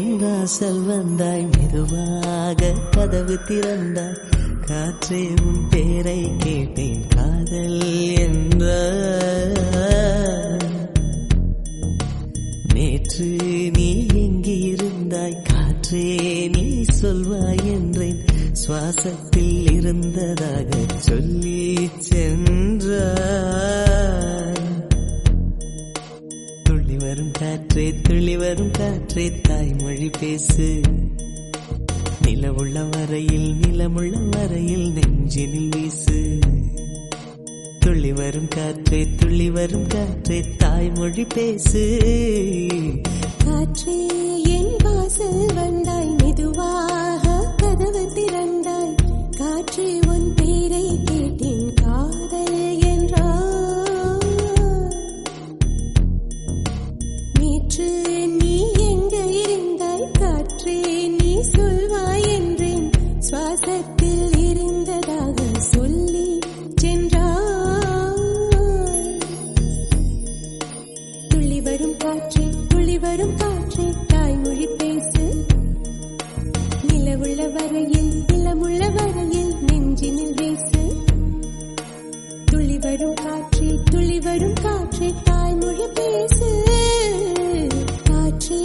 என் வாசல் வந்தாய் மெதுவாக கதவு திறந்தாய் காற்றே உன் பேரை கேட்டேன் காதல் என்ற நேற்று நீ எங்கிருந்தாய் காற்றே நீ சொல்வாய் என்றேன் சுவாசத்தில் இருந்ததாக சொல்லி சென்றாய் துள்ளி வரும் காற்றே தாய்மொழி பேசு நிலமுள்ள வரையில் நெஞ்சினில் வீசு துள்ளி வரும் காற்றே தாய்மொழி பேசு காற்றே என் வாசல் வந்தாய் மெதுவாக கதவு திறந்தாய் காற்றே உன் பேரை கேட்டேன் காதல் என்றாய் நேற்று நீ எங்க இருந்தாய் காற்றே நீ சொல்வாய் என்றேன் சுவாசத்தில் இருந்ததாக சொல்லி சென்றாய் துள்ளி வரும் காற்றே தாய்மொழி பேசு நிலமுள்ள வரையில் நெஞ்சினில் வீசு துள்ளி வரும் காற்றே தாய்மொழி பேசு காற்றே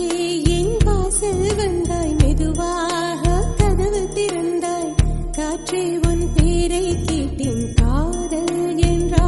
என் வாசல் வந்தாய் மெதுவாக கதவு திறந்தாய் காற்றே உன் பேரை கேட்டேன் காதல் என்றாய்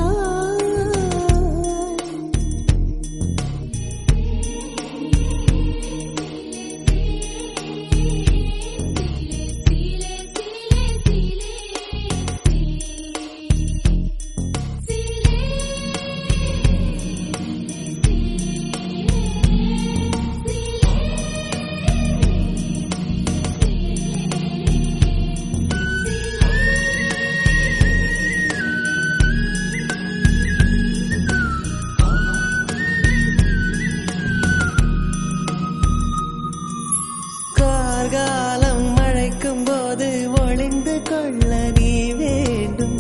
காலம் மழைக்கும் போது ஒளிந்து கொள்ள நீ வேண்டும்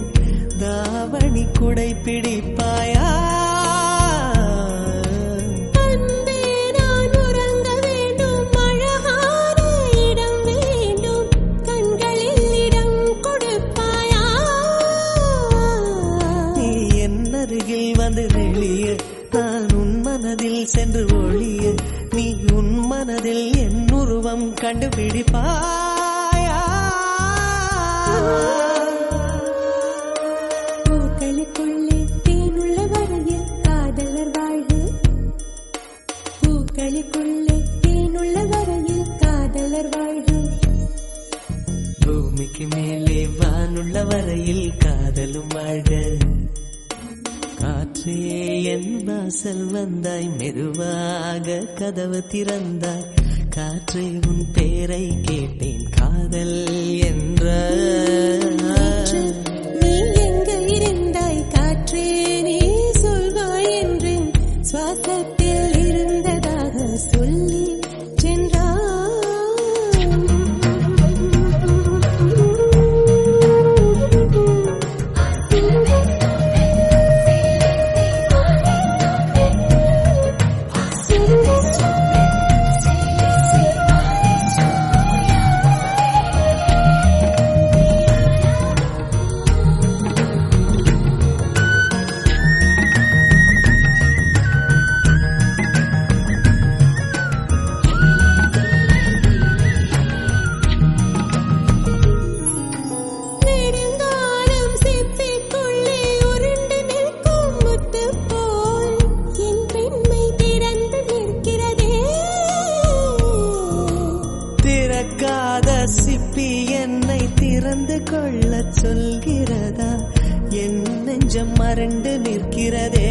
தாவணி குடை பிடிப்பாயா அன்பே நான் உறங்க வேண்டும் அழகான இடம் வேண்டும் கண்களில் இடம் கொடுப்பாயா நீ என் அருகில் வந்து வெளிய நான் உன் மனதில் சென்று ஒளிய நீ உன் மனதில் என் உருவம் கண்டுபிடிப்பாயா பூக்களுக்குள்ளே தேனுள்ள வரையில் காதலர் வாழ்வு பூக்களுக்குள்ளே தேனுள்ள வரையில் காதலர் வாழ்வு பூமிக்கு மேலே வானுள்ள வரையில் காதலும் வாழ்க காற்றே என் வாசல் வந்தாய் மெதுவாக கதவு திறந்தாய் காற்றே உன் பேரை கேட்டேன் காதல் என்ற நீ எங்க இருந்தாய் காற்றே நீ சொல்வாய் என்றேன் சுவாசத்தில் இருந்ததாக சொல்லி சிப்பி என்னை திறந்து கொள்ள சொல்கிறதா என் நெஞ்சம் மறண்டு நிற்கிறதே